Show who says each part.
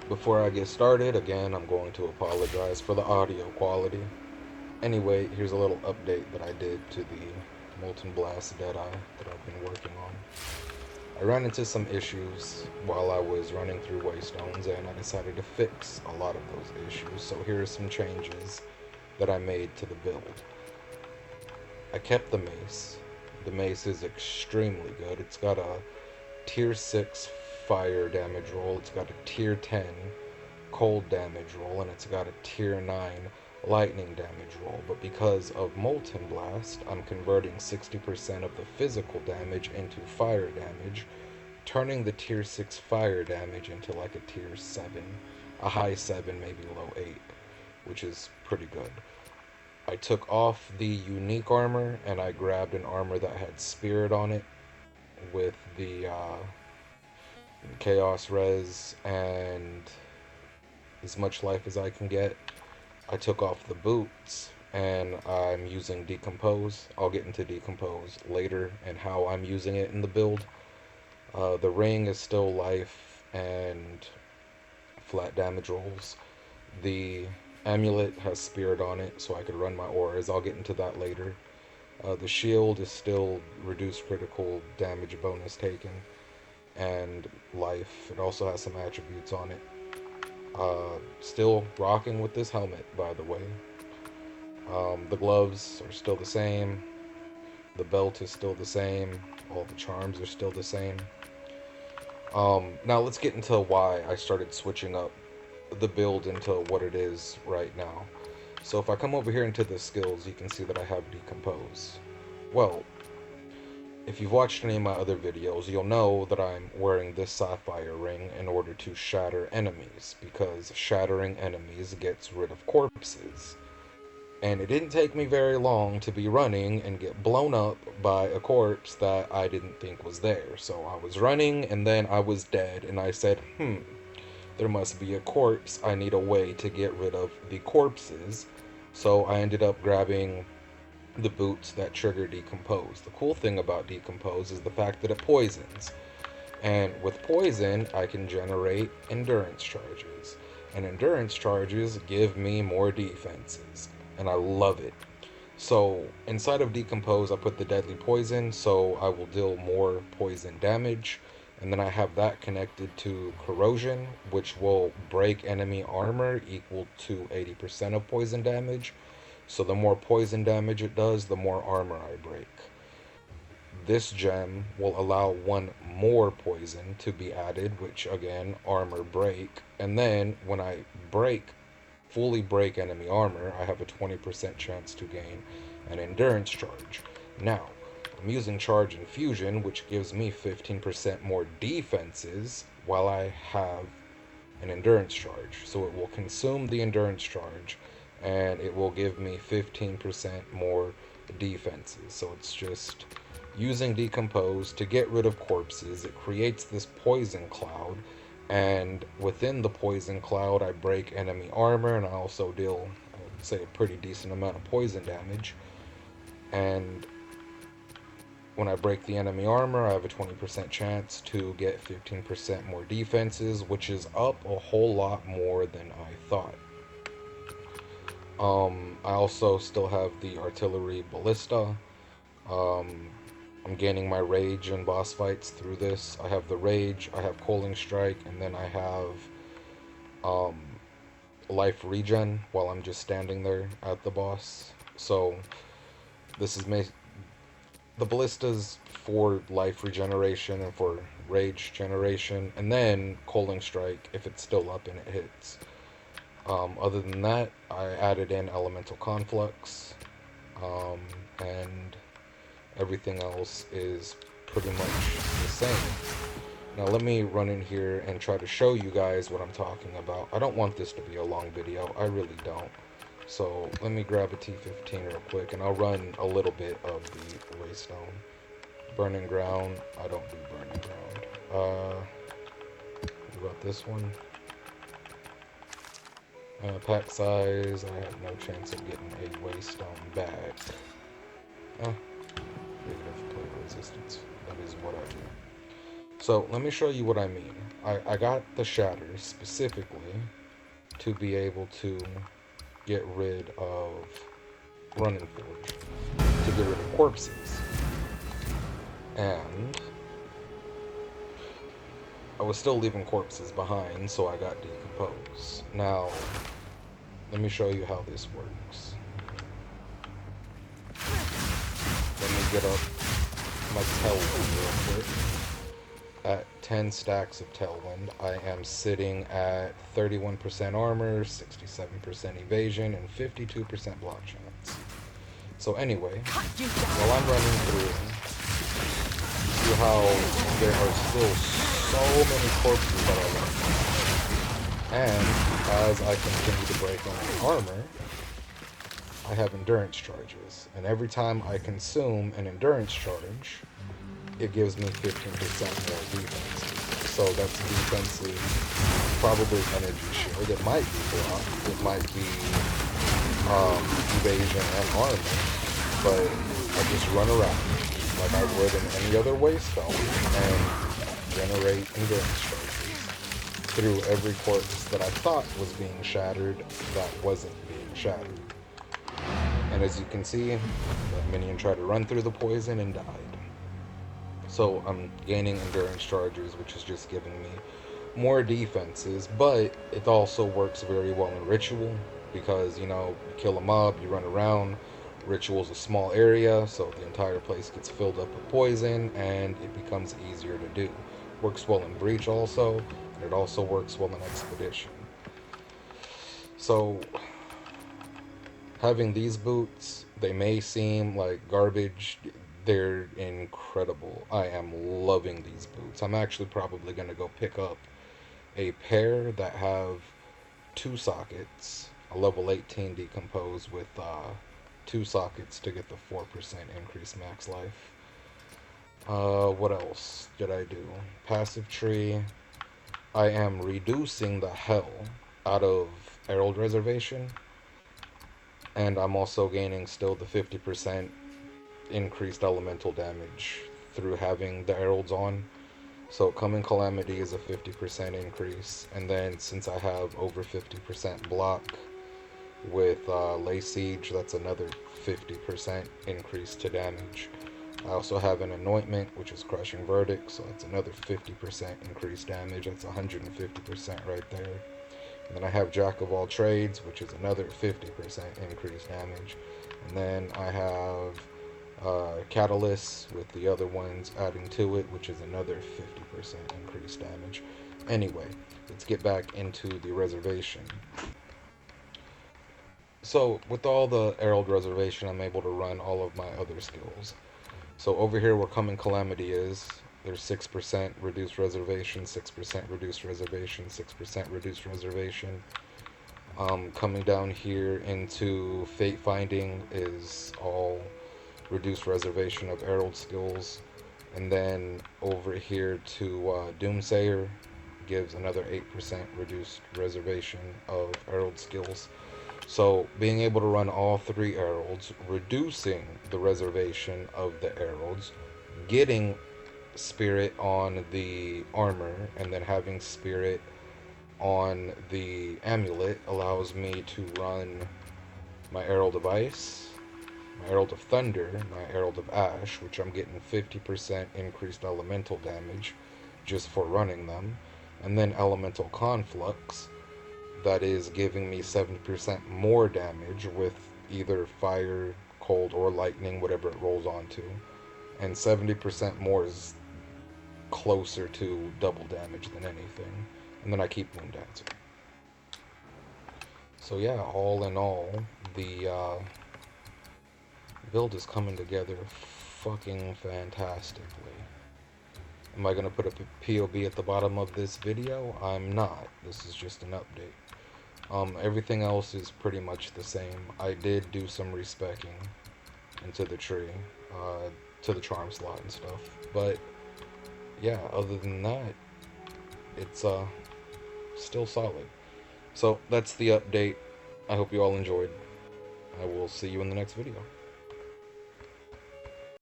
Speaker 1: Before I get started, again, I'm going to apologize for the audio quality. Anyway, here's a little update that I did to the Molten Blast Deadeye that I've been working on. I ran into some issues while I was running through Waystones, and I decided to fix a lot of those issues. So here are some changes that I made to the build. I kept the mace. The mace is extremely good. It's got a tier 6 fire damage roll, it's got a tier 10 cold damage roll, and it's got a tier 9 lightning damage roll. But because of Molten Blast, I'm converting 60% of the physical damage into fire damage, turning the tier 6 fire damage into like a tier 7, a high 7, maybe low 8, which is pretty good. I took off the unique armor and I grabbed an armor that had spirit on it with the chaos res and as much life as I can get. I took off the boots and I'm using decompose. I'll get into decompose later and how I'm using it in the build. The ring is still life and flat damage rolls. The amulet has spirit on it, so I could run my auras. I'll get into that later. The shield is still reduced critical damage bonus taken and life. It also has some attributes on it. Still rocking with this helmet, by the way. The gloves are still the same. The belt is still the same. All the charms are still the same. Now let's get into why I started switching up the build into what it is right now. So if I come over here into the skills, you can see that I have decompose. Well, if you've watched any of my other videos, you'll know that I'm wearing this sapphire ring in order to shatter enemies, because shattering enemies gets rid of corpses. And it didn't take me very long to be running and get blown up by a corpse that I didn't think was there. So I was running and then I was dead, and I said, there must be a corpse. I need a way to get rid of the corpses. So I ended up grabbing the boots that trigger decompose. The cool thing about decompose is the fact that it poisons. And with poison, I can generate endurance charges. And endurance charges give me more defenses. And I love it. So inside of decompose, I put the deadly poison, so I will deal more poison damage. And then I have that connected to corrosion, which will break enemy armor equal to 80% of poison damage. So the more poison damage it does, the more armor I break. This gem will allow one more poison to be added, which again, armor break. And then when I fully break enemy armor, I have a 20% chance to gain an endurance charge. Now, I'm using charge infusion, which gives me 15% more defenses while I have an endurance charge. So it will consume the endurance charge and it will give me 15% more defenses. So it's just using decompose to get rid of corpses. It creates this poison cloud, and within the poison cloud I break enemy armor, and I also deal, I would say, a pretty decent amount of poison damage. And when I break the enemy armor, I have a 20% chance to get 15% more defenses, which is up a whole lot more than I thought. I also still have the artillery ballista. I'm gaining my rage in boss fights through this. I have the rage, I have coaling strike, and then I have life regen while I'm just standing there at the boss. So this is the ballistas for life regeneration and for rage generation, and then coaling strike if it's still up and it hits. Other than that, I added in elemental conflux, and everything else is pretty much the same. Now let me run in here and try to show you guys what I'm talking about. I don't want this to be a long video, I really don't. So let me grab a T15 real quick and I'll run a little bit of the Waystone. Burning ground, I don't do burning ground. What about this one? Pack size, I have no chance of getting a Waystone back. Negative plate resistance, that is what I do. So let me show you what I mean. I got the shatter specifically to be able to get rid of running forge, to get rid of corpses. And I was still leaving corpses behind, so I got decompose. Now, let me show you how this works. Let me get up my tailwind real quick. At 10 stacks of tailwind, I am sitting at 31% armor, 67% evasion, and 52% block chance. So anyway, while I'm running through, see how there are still so many corpses that I left. And as I continue to break on armor, I have endurance charges. And every time I consume an endurance charge, it gives me 15% more defense. So that's defensive, probably energy shield. It might be block, it might be evasion and armor, but I just run around like I would in any other waste spell and generate endurance charges through every corpse that I thought was being shattered that wasn't being shattered. And as you can see, the minion tried to run through the poison and died. So I'm gaining endurance charges, which is just giving me more defenses, but it also works very well in ritual because, you know, you kill a mob, you run around. Ritual's a small area, so the entire place gets filled up with poison and it becomes easier to do. Works well in breach also, and it also works well in expedition. So having these boots, they may seem like garbage. They're incredible. I am loving these boots. I'm actually probably going to go pick up a pair that have 2 sockets, a level 18 decompose with 2 sockets to get the 4% increased max life. What else did I do? Passive tree. I am reducing the hell out of Herald Reservation, and I'm also gaining still the 50% increased elemental damage through having the heralds on. So Coming Calamity is a 50% increase, and then since I have over 50% block with Lay Siege, that's another 50% increase to damage. I also have an Anointment, which is Crushing Verdict, so that's another 50% increased damage. That's 150% right there. And then I have Jack of All Trades, which is another 50% increased damage. And then I have Catalyst with the other ones adding to it, which is another 50% increased damage. Anyway, let's get back into the reservation. So with all the Herald Reservation, I'm able to run all of my other skills. So over here where Coming Calamity is, there's 6% reduced reservation, 6% reduced reservation, 6% reduced reservation. Coming down here into Fate Finding is all reduced reservation of Herald skills. And then over here to Doomsayer gives another 8% reduced reservation of Herald skills. So being able to run all 3 Heralds, reducing the reservation of the Heralds, getting Spirit on the armor, and then having Spirit on the amulet allows me to run my Herald of Ice, my Herald of Thunder, my Herald of Ash, which I'm getting 50% increased elemental damage just for running them, and then Elemental Conflux, that is giving me 70% more damage with either fire, cold, or lightning, whatever it rolls onto. And 70% more is closer to double damage than anything. And then I keep Moon Dancer. So yeah, all in all, the build is coming together fucking fantastically. Am I going to put a POB at the bottom of this video? I'm not. This is just an update. Everything else is pretty much the same. I did do some respecking into the tree, to the charm slot and stuff. But yeah, other than that, it's still solid. So that's the update. I hope you all enjoyed. I will see you in the next video.